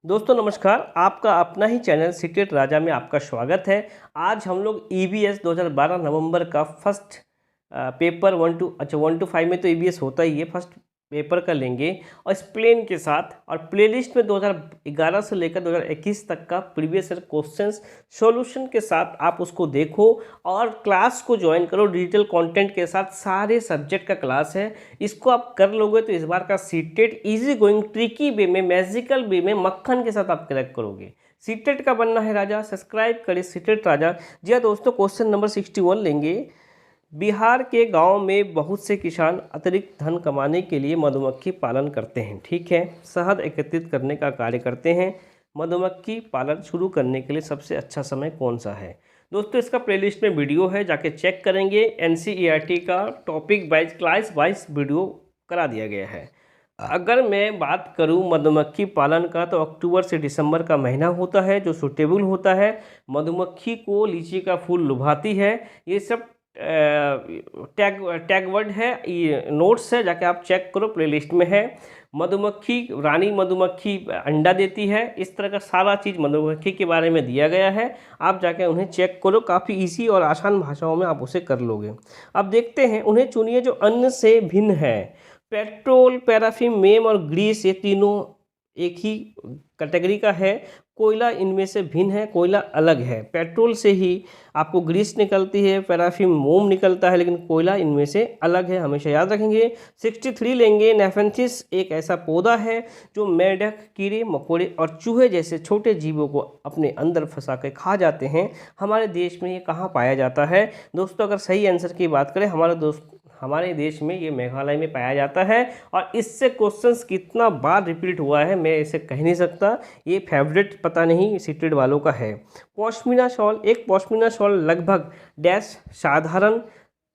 दोस्तों नमस्कार। आपका अपना ही चैनल सीक्रेट राजा में आपका स्वागत है। आज हम लोग ईवीएस 2012 नवंबर का फर्स्ट पेपर 1 to 5 में तो ईवीएस होता ही है, फर्स्ट पेपर का लेंगे और इस प्लेन के साथ और प्लेलिस्ट में 2011 से लेकर 2021 तक का प्रीवियस ईयर क्वेश्चंस सॉल्यूशन के साथ आप उसको देखो और क्लास को ज्वाइन करो। डिजिटल कंटेंट के साथ सारे सब्जेक्ट का क्लास है। इसको आप कर लोगे तो इस बार का CTET easy going tricky way में मैजिकल वे में मक्खन के साथ आप क्रैक करोगे। सीटेट का बनना है राजा, सब्सक्राइब करें सीटेट राजा। जी हाँ दोस्तों, क्वेश्चन नंबर 61 लेंगे। बिहार के गांव में बहुत से किसान अतिरिक्त धन कमाने के लिए मधुमक्खी पालन करते हैं। ठीक है, शहद एकत्रित करने का कार्य करते हैं। मधुमक्खी पालन शुरू करने के लिए सबसे अच्छा समय कौन सा है? दोस्तों इसका प्लेलिस्ट में वीडियो है, जाके चेक करेंगे। एनसीईआरटी का topic wise class wise video करा दिया गया है। अगर मैं बात करूं मधुमक्खी पालन का तो अक्टूबर से दिसंबर का महीना होता है जो सूटेबल होता है। मधुमक्खी को लीची का फूल लुभाती है। ये सब टैग वर्ड है, ये नोट्स है, जाके आप चेक करो, प्लेलिस्ट में है। मधुमक्खी रानी मधुमक्खी अंडा देती है। इस तरह का सारा चीज़ मधुमक्खी के बारे में दिया गया है, आप जाके उन्हें चेक करो। काफ़ी इजी और आसान भाषाओं में आप उसे कर लोगे। अब देखते हैं, उन्हें चुनिए जो अन्न से भिन्न है। पेट्रोल, पैराफिन, मेम और ग्रीस ये तीनों एक ही कैटेगरी का है। कोयला इनमें से भिन्न है, कोयला अलग है। पेट्रोल से ही आपको ग्रीस निकलती है, पैराफिन मोम निकलता है, लेकिन कोयला इनमें से अलग है, हमेशा याद रखेंगे। 63 लेंगे। नेफेंथिस एक ऐसा पौधा है जो मेंढक, कीड़े मकोड़े और चूहे जैसे छोटे जीवों को अपने अंदर फंसा कर खा जाते हैं। हमारे देश में ये कहाँ पाया जाता है? दोस्तों अगर सही आंसर की बात करें, हमारे देश में ये मेघालय में पाया जाता है। और इससे क्वेश्चंस कितना बार रिपीट हुआ है मैं इसे कह नहीं सकता। ये फेवरेट पता नहीं सीटेड वालों का है। पश्मीना शॉल, एक पश्मीना शॉल लगभग डैश साधारण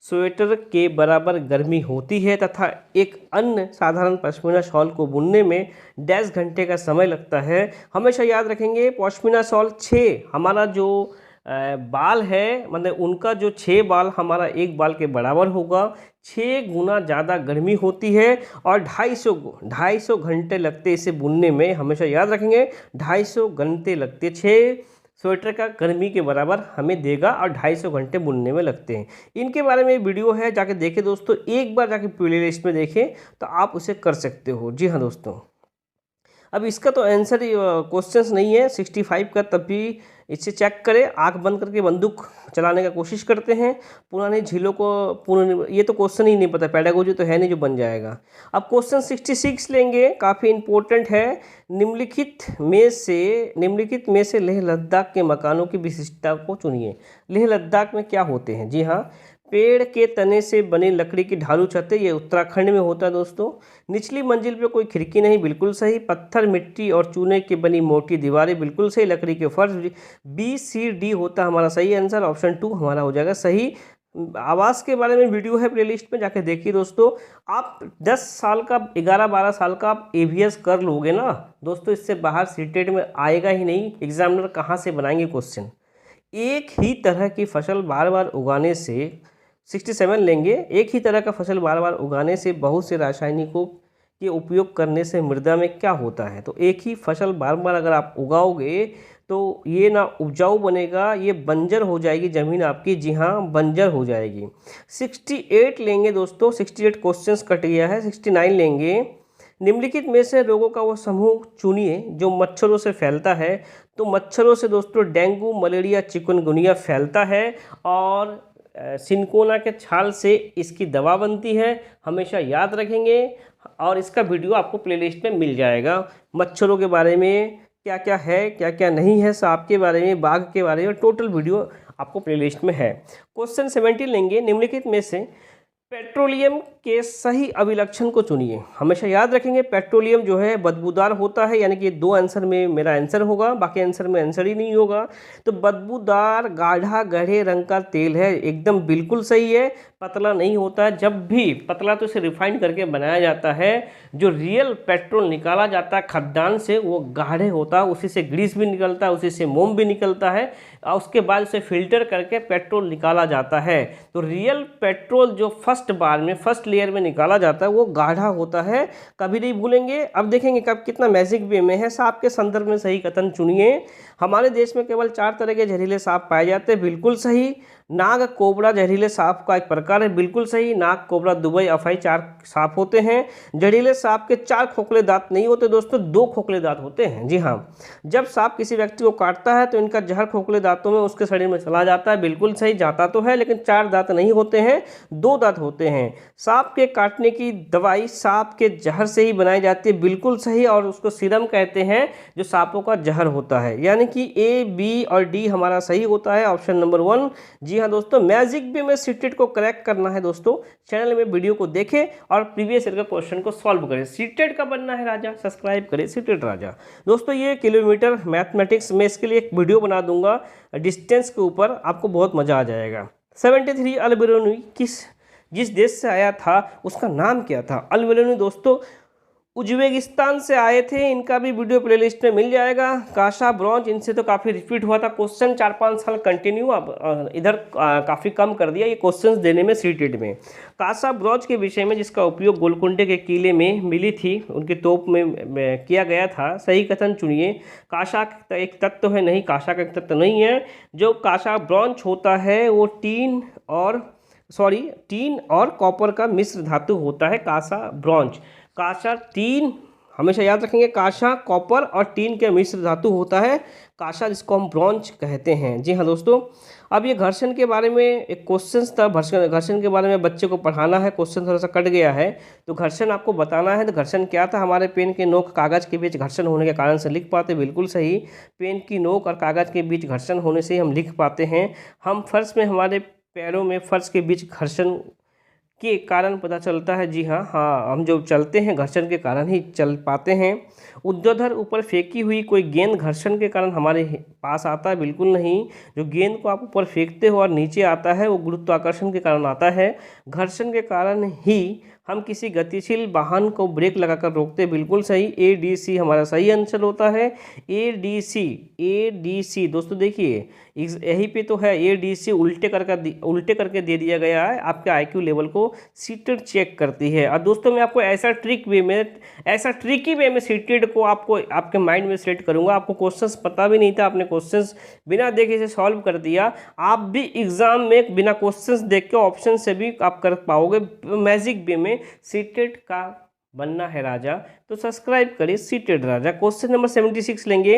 स्वेटर के बराबर गर्मी होती है तथा एक अन्य साधारण पश्मीना शॉल को बुनने में डैश घंटे का समय लगता है। हमेशा याद रखेंगे पश्मीना शॉल 6 हमारा जो बाल है, मतलब उनका जो 6 बाल हमारा एक बाल के बराबर होगा। 6 गुना ज़्यादा गर्मी होती है और 250 घंटे लगते इसे बुनने में। हमेशा याद रखेंगे 250 घंटे लगते। 6 स्वेटर का गर्मी के बराबर हमें देगा और 250 घंटे बुनने में लगते हैं। इनके बारे में वीडियो है, जाके देखें दोस्तों। एक बार जाके प्लेलिस्ट में देखें तो आप उसे कर सकते हो। जी हाँ दोस्तों, अब इसका तो आंसर क्वेश्चंस नहीं है 65 का, तब भी इसे चेक करें। आंख बंद करके बंदूक चलाने का कोशिश करते हैं। पुरानी झीलों को ये तो क्वेश्चन ही नहीं पता, पेडागोजी तो है नहीं जो बन जाएगा। अब क्वेश्चन 66 लेंगे, काफ़ी इंपॉर्टेंट है। निम्नलिखित में से लेह लद्दाख के मकानों की विशिष्टता को चुनिए। लेह लद्दाख में क्या होते हैं? जी हाँ, पेड़ के तने से बनी लकड़ी की ढालू छतें, ये उत्तराखंड में होता है दोस्तों। निचली मंजिल पे कोई खिड़की नहीं, बिल्कुल सही। पत्थर, मिट्टी और चूने की बनी मोटी दीवारें, बिल्कुल सही। लकड़ी के फर्श, BCD होता है हमारा सही आंसर। ऑप्शन 2 हमारा हो जाएगा सही। आवास के बारे में वीडियो है प्लेलिस्ट में, जाके देखिए दोस्तों। आप 10 साल का 11-12 साल का आप AVS कर लोगे ना दोस्तों, इससे बाहर सीटेट में आएगा ही नहीं। एग्जामिनर कहाँ से बनाएंगे क्वेश्चन? एक ही तरह की फसल बार बार उगाने से 67 लेंगे। एक ही तरह का फसल बार बार उगाने से बहुत से रासायनिकों के उपयोग करने से मृदा में क्या होता है? तो एक ही फसल बार बार अगर आप उगाओगे तो ये ना उपजाऊ बनेगा, ये बंजर हो जाएगी ज़मीन आपकी। जी हाँ, बंजर हो जाएगी। 68 लेंगे दोस्तों। 68 क्वेश्चंस कट गया है। 69 लेंगे। निम्नलिखित में से रोगों का वो समूह चुनिए जो मच्छरों से फैलता है। तो मच्छरों से दोस्तों डेंगू, मलेरिया, चिकनगुनिया फैलता है और सिनकोना के छाल से इसकी दवा बनती है। हमेशा याद रखेंगे और इसका वीडियो आपको प्लेलिस्ट में मिल जाएगा। मच्छरों के बारे में क्या क्या है, क्या क्या नहीं है, सांप के बारे में, बाघ के बारे में, टोटल वीडियो आपको प्लेलिस्ट में है। क्वेश्चन 70 लेंगे। निम्नलिखित में से पेट्रोलियम के सही अभिलक्षण को चुनिए। हमेशा याद रखेंगे पेट्रोलियम जो है बदबूदार होता है, यानी कि 2 आंसर में मेरा आंसर होगा, बाकी आंसर में आंसर ही नहीं होगा। तो बदबूदार गाढ़ा गहरे रंग का तेल है, एकदम बिल्कुल सही है। पतला नहीं होता है, जब भी पतला तो इसे रिफाइन करके बनाया जाता है। जो रियल पेट्रोल निकाला जाता है खदान से वो गाढ़े होता है, उसी से ग्रीस भी निकलता है, उसी से मोम भी निकलता है और उसके बाद उसे फिल्टर करके पेट्रोल निकाला जाता है। तो रियल पेट्रोल जो फर्स्ट फर्स्ट बार में फर्स्ट लेयर में निकाला जाता है वो गाढ़ा होता है, कभी नहीं भूलेंगे। अब देखेंगे कब कितना मैजिक वे में है। सांप के संदर्भ में सही कथन चुनिए। हमारे देश में केवल 4 तरह के जहरीले सांप पाए जाते हैं, बिल्कुल सही। नाग कोबरा जहरीले सांप का एक प्रकार है, बिल्कुल सही। नाग कोबरा दुबई अफाई 4 सांप होते हैं। जहरीले सांप के 4 खोखले दांत नहीं होते दोस्तों, 2 खोखले दांत होते हैं। जी हाँ, जब सांप किसी व्यक्ति को काटता है तो इनका जहर खोखले दांतों में उसके शरीर में चला जाता है, बिल्कुल सही। जाता तो है लेकिन 4 दांत नहीं होते हैं, 2 दांत होते हैं। सांप के काटने की दवाई सांप के जहर से ही बनाई जाती है, बिल्कुल सही। और उसको सीरम कहते हैं जो सांपों का जहर होता है। यानी कि ए, बी और डी हमारा सही होता है, ऑप्शन नंबर 1। जी हाँ दोस्तों, मैजिक वे में सीटेट को क्रैक करना है दोस्तों, चैनल में वीडियो को देखें और प्रीवियस ईयर का क्वेश्चन को सॉल्व करें। सीटेट का बनना है राजा, सब्सक्राइब करें सीटेट राजा। दोस्तों ये किलोमीटर मैथमेटिक्स में इसके लिए एक वीडियो बना दूंगा डिस्टेंस के ऊपर, आपको बहुत मजा आ जाएगा। 73 अल बेरूनी जिस देश से आया था उसका नाम क्या था? अल बेरूनी दोस्तों उज्बेकिस्तान से आए थे। इनका भी वीडियो प्लेलिस्ट में मिल जाएगा। काशा ब्रॉन्ज, इनसे तो काफ़ी रिपीट हुआ था क्वेश्चन 4-5 साल कंटिन्यू, अब इधर काफ़ी कम कर दिया ये क्वेश्चंस देने में सीटेट में। काशा ब्रॉन्ज के विषय में जिसका उपयोग गोलकुंडे के किले में मिली थी, उनके तोप में किया गया था, सही कथन चुनिए। काशा एक तत्व है, नहीं काशा का एक तत्व नहीं है। जो काशा ब्रॉन्ज होता है वो टीन और कॉपर का मिश्र धातु होता है काशा ब्रॉन्ज। काशा टीन, हमेशा याद रखेंगे, काशा कॉपर और टीन के मिश्र धातु होता है काशा, जिसको हम ब्रॉन्ज कहते हैं। जी हाँ दोस्तों, अब ये घर्षण के बारे में एक क्वेश्चन था, घर्षण के बारे में बच्चे को पढ़ाना है। क्वेश्चन थोड़ा सा कट गया है तो घर्षण आपको बताना है। तो घर्षण क्या था? हमारे पेन के नोक कागज़ के बीच घर्षण होने के कारण से लिख पाते, बिल्कुल सही। पेन की नोक और कागज़ के बीच घर्षण होने से हम लिख पाते हैं। हम फर्श में, हमारे पैरों में फर्श के बीच घर्षण के कारण पता चलता है। जी हाँ, हम जो चलते हैं घर्षण के कारण ही चल पाते हैं। ऊर्ध्वाधर ऊपर फेंकी हुई कोई गेंद घर्षण के कारण हमारे पास आता है, बिल्कुल नहीं। जो गेंद को आप ऊपर फेंकते हो और नीचे आता है वो गुरुत्वाकर्षण के कारण आता है। घर्षण के कारण ही हम किसी गतिशील वाहन को ब्रेक लगाकर रोकते, बिल्कुल सही। ADC हमारा सही आंसर होता है। ADC दोस्तों देखिए यही पे तो है, ADC उल्टे करके दे दिया गया है, आपके IQ लेवल को सीटेट चेक करती है। और दोस्तों मैं आपको ऐसा ट्रिकी वे में सीटेट को आपको आपके माइंड में सेट करूंगा। आपको क्वेश्चंस पता भी नहीं था, आपने क्वेश्चंस बिना देखे से सॉल्व कर दिया। आप भी एग्जाम में बिना क्वेश्चंस देख के ऑप्शन से भी आप कर पाओगे। मैजिक वे में सीटेट का बनना है राजा, तो सब्सक्राइब करिए सीटेट राजा। क्वेश्चन नंबर 76 लेंगे।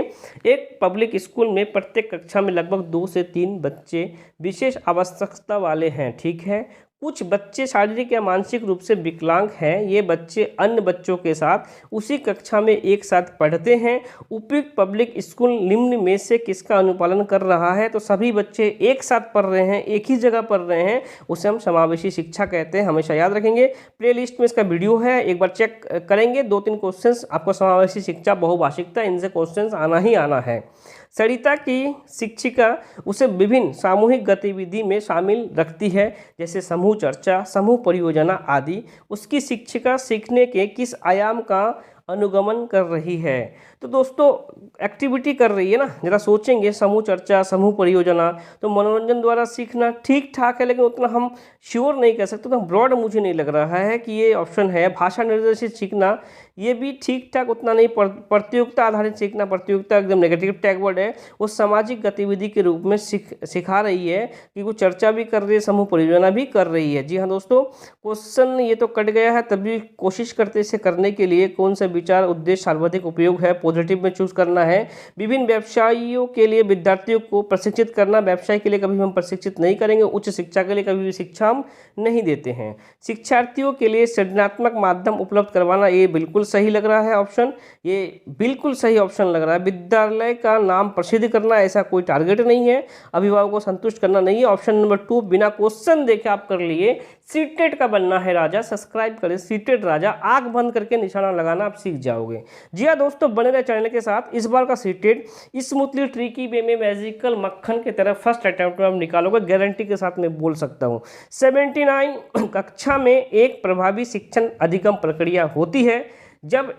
एक पब्लिक स्कूल में प्रत्येक कक्षा में लगभग 2 से 3 बच्चे विशेष आवश्यकता वाले हैं, ठीक है। कुछ बच्चे शारीरिक या मानसिक रूप से विकलांग हैं। ये बच्चे अन्य बच्चों के साथ उसी कक्षा में एक साथ पढ़ते हैं। उपयुक्त पब्लिक स्कूल निम्न में से किसका अनुपालन कर रहा है? तो सभी बच्चे एक साथ पढ़ रहे हैं, एक ही जगह पढ़ रहे हैं, उसे हम समावेशी शिक्षा कहते हैं, हमेशा याद रखेंगे। प्लेलिस्ट में इसका वीडियो है, एक बार चेक करेंगे। 2-3 क्वेश्चंस आपको समावेशी शिक्षा, बहुभाषिकता, इनसे क्वेश्चंस आना ही आना है। सरिता की शिक्षिका उसे विभिन्न सामूहिक गतिविधि में शामिल रखती है, जैसे समूह चर्चा, समूह परियोजना आदि। उसकी शिक्षिका सीखने के किस आयाम का अनुगमन कर रही है? तो दोस्तों एक्टिविटी कर रही है ना, जरा सोचेंगे। समूह चर्चा, समूह परियोजना, तो मनोरंजन द्वारा सीखना ठीक ठाक है, लेकिन उतना हम श्योर नहीं कह सकते, तो ब्रॉड मुझे नहीं लग रहा है कि ये ऑप्शन है। भाषा निर्देशित सीखना, ये भी ठीक ठाक उतना नहीं। प्रतियोगिता आधारित सीखना, प्रतियोगिता एकदम नेगेटिव टैग वर्ड है। वो सामाजिक गतिविधि के रूप में सिखा रही है कि वो चर्चा भी कर रही है, समूह परियोजना भी कर रही है। जी हाँ दोस्तों, क्वेश्चन ये तो कट गया है, तभी कोशिश करते इसे करने के लिए। कौन सा विचार उद्देश्य सर्वाधिक उपयोग है? पॉजिटिव में चूज करना है। विभिन्न व्यवसायों के लिए विद्यार्थियों को प्रशिक्षित करना, व्यवसाय के लिए कभी हम प्रशिक्षित नहीं करेंगे। उच्च शिक्षा के लिए कभी भी शिक्षा हम नहीं देते हैं। शिक्षार्थियों के लिए सृजनात्मक माध्यम उपलब्ध करवाना, ये बिल्कुल सही लग रहा है ऑप्शन, ये बिल्कुल सही ऑप्शन लग रहा है। विद्यालय का नाम प्रसिद्ध करना, ऐसा कोई टारगेट नहीं है। अभिभावकों को संतुष्ट करना नहीं है। ऑप्शन नंबर 2 बिना क्वेश्चन देखे आप कर लिए। सीटेट का बनना है राजा, सब्सक्राइब करें सीटेट राजा। आंख बंद करके निशाना लगाना आप सीख जाओगे। जी हाँ दोस्तों, बने रहे चैनल के साथ। इस बार का सीटेट स्मूथली ट्रिकी वे में मैजिकल मक्खन की तरह फर्स्ट अटेम्प्ट में आप निकालोगे, गारंटी के साथ मैं बोल सकता हूँ। 79 कक्षा में एक प्रभावी शिक्षण अधिगम प्रक्रिया होती है, जब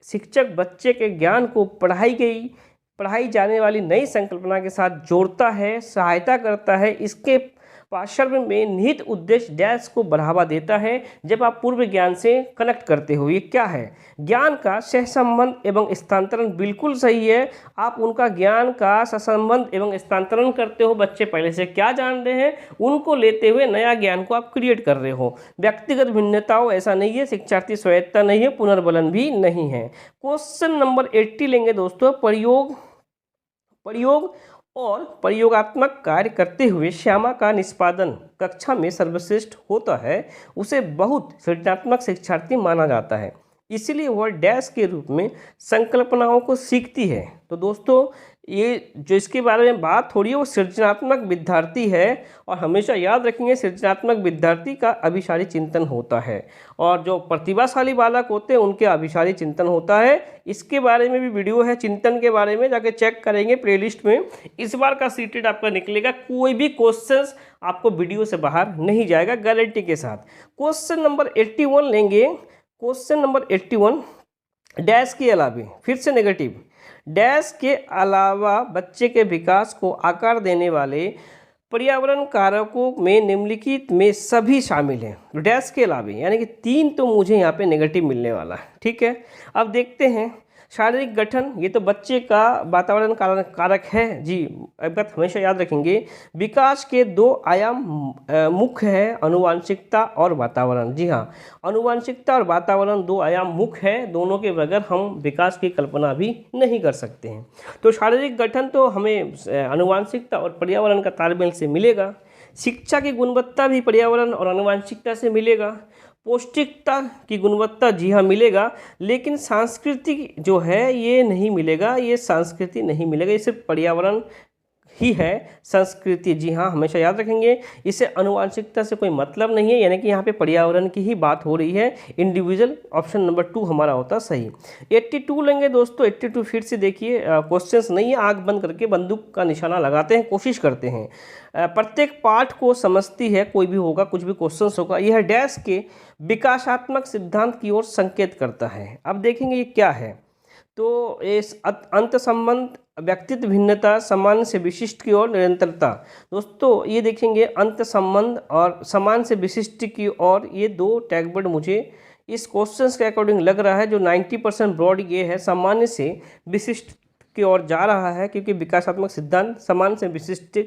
शिक्षक बच्चे के ज्ञान को पढ़ाई जाने वाली नई संकल्पना के साथ जोड़ता है, सहायता करता है। इसके पार्श्व में निहित उद्देश्य डैश को बढ़ावा देता है जब आप पूर्व ज्ञान से कनेक्ट करते हो। ये क्या है? ज्ञान का सहसंबंध एवं स्थानांतरण, बिल्कुल सही है। आप उनका ज्ञान का सहसंबंध एवं स्थानांतरण करते हो। बच्चे पहले से क्या जान रहे हैं उनको लेते हुए नया ज्ञान को आप क्रिएट कर रहे हो। व्यक्तिगत भिन्नताओं ऐसा नहीं है, शिक्षार्थी स्वायत्तता नहीं है, पुनर्बलन भी नहीं है। क्वेश्चन नंबर 80 लेंगे दोस्तों। प्रयोग और प्रयोगात्मक कार्य करते हुए श्यामा का निष्पादन कक्षा में सर्वश्रेष्ठ होता है, उसे बहुत सृजनात्मक शिक्षार्थी माना जाता है, इसलिए वह डैश के रूप में संकल्पनाओं को सीखती है। तो दोस्तों ये जो इसके बारे में बात हो रही है वो सृजनात्मक विद्यार्थी है, और हमेशा याद रखेंगे सृजनात्मक विद्यार्थी का अभिसारी चिंतन होता है, और जो प्रतिभाशाली बालक होते हैं उनके अभिसारी चिंतन होता है। इसके बारे में भी वीडियो है चिंतन के बारे में, जाके चेक करेंगे प्लेलिस्ट में। इस बार का सीटेड आपका निकलेगा, कोई भी क्वेश्चंस आपको वीडियो से बाहर नहीं जाएगा गारंटी के साथ। क्वेश्चन नंबर 81 लेंगे। क्वेश्चन नंबर 81, डैश के अलावा, फिर से नेगेटिव, डैश के अलावा बच्चे के विकास को आकार देने वाले पर्यावरण कारकों में निम्नलिखित में सभी शामिल हैं। डैश के अलावा यानी कि 3 तो मुझे यहाँ पे नेगेटिव मिलने वाला है। ठीक है, अब देखते हैं। शारीरिक गठन, ये तो बच्चे का वातावरण कारक है जी, एक बात हमेशा याद रखेंगे। विकास के 2 आयाम मुख्य है, अनुवांशिकता और वातावरण। जी हाँ, अनुवांशिकता और वातावरण 2 आयाम मुख्य है, दोनों के बगैर हम विकास की कल्पना भी नहीं कर सकते हैं। तो शारीरिक गठन तो हमें अनुवांशिकता और पर्यावरण का तालमेल से मिलेगा। शिक्षा की गुणवत्ता भी पर्यावरण और अनुवांशिकता से मिलेगा। पौष्टिकता की गुणवत्ता, जी हाँ मिलेगा, लेकिन सांस्कृति जो है ये नहीं मिलेगा, ये संस्कृति नहीं मिलेगा, ये सिर्फ पर्यावरण ही है। संस्कृति, जी हाँ हमेशा याद रखेंगे, इसे अनुवांशिकता से कोई मतलब नहीं है, यानी कि यहाँ पे पर्यावरण की ही बात हो रही है। इंडिविजुअल, ऑप्शन नंबर 2 हमारा होता सही। 82 लेंगे दोस्तों। 82 फिर से देखिए, क्वेश्चंस नहीं है, आंख बंद करके बंदूक का निशाना लगाते हैं, कोशिश करते हैं। प्रत्येक पाठ को समझती है, कोई भी होगा, कुछ भी क्वेश्चंस होगा। यह डैश के विकासात्मक सिद्धांत की ओर संकेत करता है। अब देखेंगे ये क्या है। तो इस अंत संबंध, व्यक्तित्व भिन्नता, समान से विशिष्ट की ओर निरंतरता। दोस्तों ये देखेंगे अंत संबंध और समान से विशिष्ट की ओर, ये 2 टैगवर्ड मुझे इस क्वेश्चंस के अकॉर्डिंग लग रहा है। जो 90% ब्रॉड ये है, सामान्य से विशिष्ट की ओर जा रहा है, क्योंकि विकासात्मक सिद्धांत समान से विशिष्ट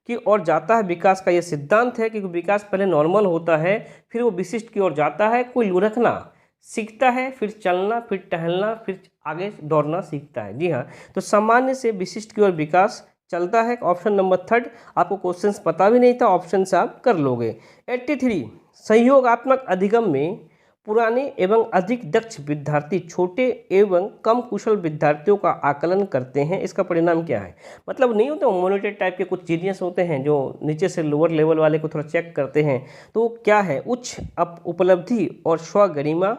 की ओर जाता है। विकास का ये सिद्धांत है, क्योंकि विकास पहले नॉर्मल होता है, फिर वो विशिष्ट की ओर जाता है। कोई लुढ़कना सीखता है, फिर चलना, फिर टहलना, फिर आगे दौड़ना सीखता है। जी हाँ, तो सामान्य से विशिष्ट की ओर विकास चलता है। ऑप्शन नंबर 3, आपको क्वेश्चंस पता भी नहीं था, ऑप्शन से आप कर लोगे। 83, सहयोगात्मक अधिगम में पुराने एवं अधिक दक्ष विद्यार्थी छोटे एवं कम कुशल विद्यार्थियों का आकलन करते हैं। इसका परिणाम क्या है? मतलब नहीं होते मॉनिटर टाइप के कुछ जीनियस होते हैं जो नीचे से लोअर लेवल वाले को थोड़ा चेक करते हैं। तो क्या है? उच्च उपलब्धि और स्वगरिमा,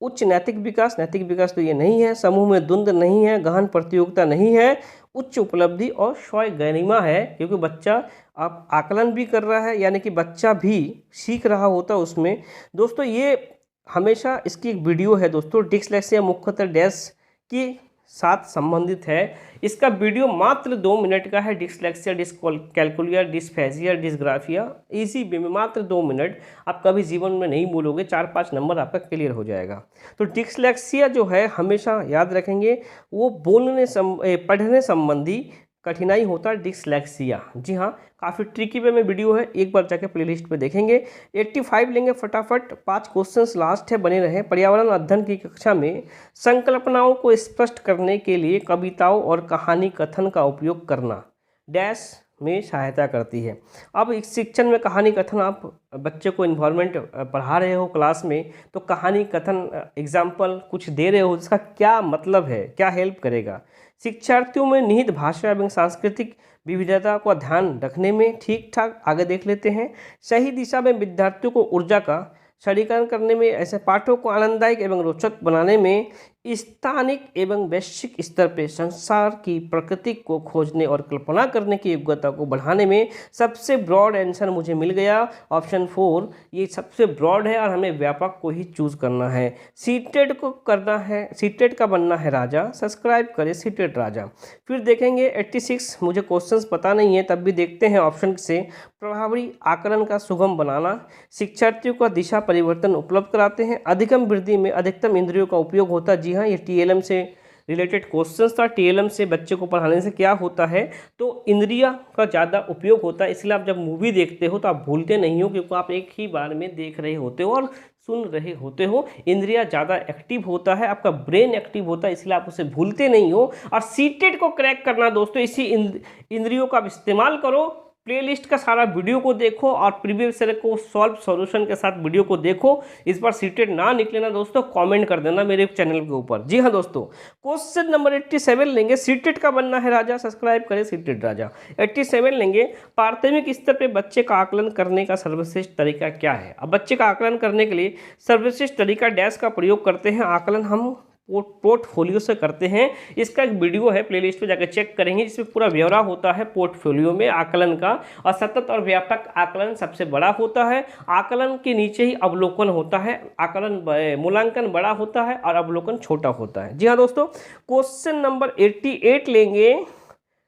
उच्च नैतिक विकास, नैतिक विकास तो ये नहीं है। समूह में द्वंद्व नहीं है, गहन प्रतियोगिता नहीं है, उच्च उपलब्धि और स्वगरिमा है, क्योंकि बच्चा आप आकलन भी कर रहा है, यानी कि बच्चा भी सीख रहा होता है उसमें। दोस्तों ये हमेशा इसकी एक वीडियो है दोस्तों, डिस्लेक्सिया मुख्यतः डैश के साथ संबंधित है। इसका वीडियो मात्र 2 मिनट का है। डिस्लेक्सिया, डिसकैलकुलिया, डिस्फेजिया, डिस्ग्राफिया, इसी में मात्र 2 मिनट। आप कभी जीवन में नहीं बोलोगे, 4-5 नंबर आपका क्लियर हो जाएगा। तो डिस्लेक्सिया जो है हमेशा याद रखेंगे, वो पढ़ने संबंधी कठिनाई होता है डिस्लेक्सिया। जी हाँ, काफ़ी ट्रिकी वे में वीडियो है, एक बार जाके प्लेलिस्ट पे देखेंगे। 85 लेंगे फटाफट, 5 क्वेश्चंस लास्ट है, बने रहे। पर्यावरण अध्ययन की कक्षा में संकल्पनाओं को स्पष्ट करने के लिए कविताओं और कहानी कथन का उपयोग करना डैश में सहायता करती है। अब इस शिक्षण में कहानी कथन, आप बच्चे को इन्वायरमेंट पढ़ा रहे हो क्लास में, तो कहानी कथन एग्जाम्पल कुछ दे रहे हो, जिसका क्या मतलब है, क्या हेल्प करेगा? शिक्षार्थियों में निहित भाषा एवं सांस्कृतिक विविधता को ध्यान रखने में ठीक ठाक आगे देख लेते हैं। सही दिशा में विद्यार्थियों को ऊर्जा का शरीकरण करने में, ऐसे पाठों को आनंददायक एवं रोचक बनाने में, स्थानिक एवं वैश्विक स्तर पर संसार की प्रकृति को खोजने और कल्पना करने की योग्यता को बढ़ाने में। सबसे ब्रॉड आंसर मुझे मिल गया, ऑप्शन 4 ये सबसे ब्रॉड है, और हमें व्यापक को ही चूज करना है। सीटेड को करना है, सीटेड का बनना है राजा। सब्सक्राइब करें सीटेड राजा। फिर देखेंगे 86, मुझे क्वेश्चंस पता नहीं है, तब भी देखते हैं ऑप्शन से। प्रभावी आकलन का सुगम बनाना, शिक्षार्थियों का दिशा परिवर्तन उपलब्ध कराते हैं, अधिगम वृद्धि में अधिकतम इंद्रियों का उपयोग होता है। जी हाँ, ये टीएलएम से रिलेटेड क्वेश्चंस था। टीएलएम से बच्चे को पढ़ाने से क्या होता है, तो इंद्रिया का ज़्यादा उपयोग होता है, इसलिए आप जब मूवी देखते हो तो आप भूलते नहीं हो, क्योंकि आप एक ही बार में देख रहे होते हो और सुन रहे होते हो। इंद्रिया ज़्यादा एक्टिव होता है, आपका ब्रेन एक्टिव होता है, इसलिए आप उसे भूलते नहीं हो। और सीटेट को क्रैक करना दोस्तों, इसी इंद्रियों का आप इस्तेमाल करो। प्लेलिस्ट का सारा वीडियो को देखो और प्रीवियस ईयर को सॉल्व सॉल्यूशन के साथ वीडियो को देखो। इस बार सीटेट ना निकले ना दोस्तों, कमेंट कर देना मेरे चैनल के ऊपर। जी हाँ दोस्तों, क्वेश्चन नंबर 87 लेंगे, सीटेट का बनना है राजा, सब्सक्राइब करें सीटेट राजा। 87 लेंगे, प्राथमिक स्तर पे बच्चे का आकलन करने का सर्वश्रेष्ठ तरीका क्या है। अब बच्चे का आकलन करने के लिए सर्वश्रेष्ठ तरीका डैश का प्रयोग करते हैं। आकलन हम पोर्टफोलियो से करते हैं। इसका एक वीडियो है, प्लेलिस्ट पे जाकर चेक करेंगे, जिसमें पूरा ब्यौरा होता है पोर्टफोलियो में आकलन का। और सतत और व्यापक आकलन सबसे बड़ा होता है। आकलन के नीचे ही अवलोकन होता है। आकलन मूल्यांकन बड़ा होता है और अवलोकन छोटा होता है। जी हाँ दोस्तों, क्वेश्चन नंबर 88 लेंगे,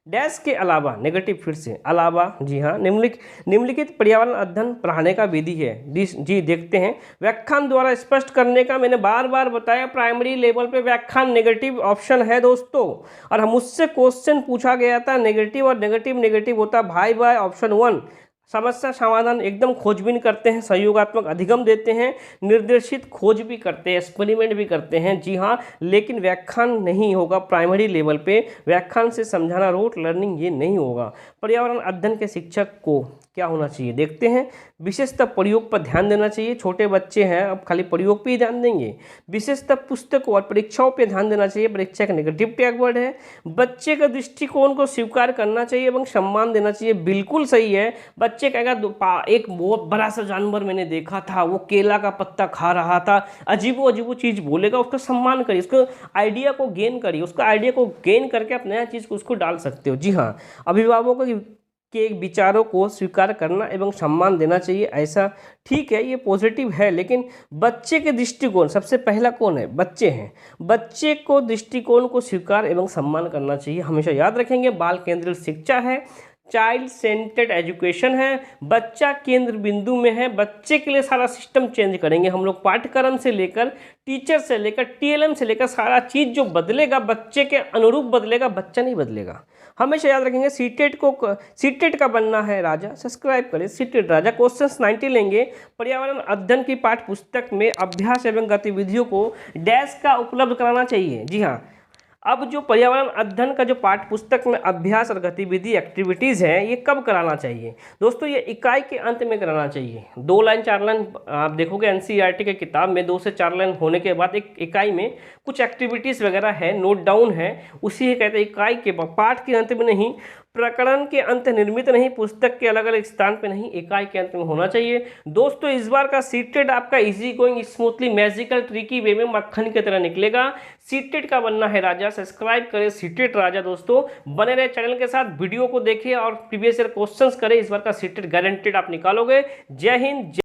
डैश के अलावा, नेगेटिव फिर से अलावा। जी हाँ, निम्नलिखित पर्यावरण अध्ययन पढ़ाने का विधि है। जी देखते हैं, व्याख्यान द्वारा स्पष्ट करने का। मैंने बार बार बताया प्राइमरी लेवल पे व्याख्यान नेगेटिव ऑप्शन है दोस्तों, और हम उससे क्वेश्चन पूछा गया था, नेगेटिव और नेगेटिव होता भाई भाई ऑप्शन 1। समस्या समाधान एकदम खोजबीन करते हैं, सहयोगात्मक अधिगम देते हैं, निर्देशित खोज भी करते हैं, एक्सपेरिमेंट भी करते हैं। जी हाँ, लेकिन व्याख्यान नहीं होगा प्राइमरी लेवल पे। व्याख्यान से समझाना, रोट लर्निंग, ये नहीं होगा। पर्यावरण अध्ययन के शिक्षक को क्या होना चाहिए, देखते हैं। विशेषतः प्रयोग पर ध्यान देना चाहिए। छोटे बच्चे हैं, अब खाली प्रयोग पे ही ध्यान देंगे। विशेषतः पुस्तकों और परीक्षाओं पे ध्यान देना चाहिए। परीक्षा का नेगेटिव टैग वर्ड है। बच्चे का दृष्टिकोण को स्वीकार करना चाहिए एवं सम्मान देना चाहिए। बिल्कुल सही है। बच्चे कहेगा एक बहुत बड़ा सा जानवर मैंने देखा था, वो केला का पत्ता खा रहा था, अजीबो अजीबो चीज़ बोलेगा, उसका सम्मान करिए, उसको आइडिया को गेन करिए, उसका आइडिया को गेन करके आप नया चीज़ को उसको डाल सकते हो। जी हाँ, अभिभावकों के विचारों को स्वीकार करना एवं सम्मान देना चाहिए, ऐसा ठीक है, ये पॉजिटिव है। लेकिन बच्चे के दृष्टिकोण, सबसे पहला कौन है, बच्चे हैं। बच्चे को दृष्टिकोण को स्वीकार एवं सम्मान करना चाहिए, हमेशा याद रखेंगे। बाल केंद्रित शिक्षा है, चाइल्ड सेंटर्ड एजुकेशन है, बच्चा केंद्र बिंदु में है। बच्चे के लिए सारा सिस्टम चेंज करेंगे हम लोग, पाठ्यक्रम से लेकर, टीचर से लेकर, टीएलएम से लेकर, सारा चीज़ जो बदलेगा बच्चे के अनुरूप बदलेगा, बच्चा नहीं बदलेगा। हमेशा याद रखेंगे। सीटेट का बनना है राजा, सब्सक्राइब करें सीटेट राजा। क्वेश्चन 90 लेंगे, पर्यावरण अध्ययन की पाठ्य पुस्तक में अभ्यास एवं गतिविधियों को डैश का उपलब्ध कराना चाहिए। जी हाँ, अब जो पर्यावरण अध्ययन का जो पाठ्य पुस्तक में अभ्यास और गतिविधि एक्टिविटीज़ हैं, ये कब कराना चाहिए दोस्तों, ये इकाई के अंत में कराना चाहिए। 2 लाइन 4 लाइन आप देखोगे एनसीईआरटी के किताब में 2 से 4 लाइन होने के बाद एक इकाई में कुछ एक्टिविटीज़ वगैरह है, नोट डाउन है, उसी कहते हैं इकाई के पाठ के अंत में नहीं, प्रकरण के अंत निर्मित नहीं, पुस्तक के अलग अलग स्थान पे नहीं, इकाई के अंत में होना चाहिए। दोस्तों इस बार का सीटेट आपका easy going, smoothly, magical, tricky way में मक्खन की तरह निकलेगा। सीटेट का बनना है राजा, सब्सक्राइब करें सीटेट राजा। दोस्तों बने रहे चैनल के साथ, वीडियो को देखिए और प्रीवियस ईयर क्वेश्चंस करें। इस बार का सीटेट गारंटेड आप निकालोगे। जय हिंद।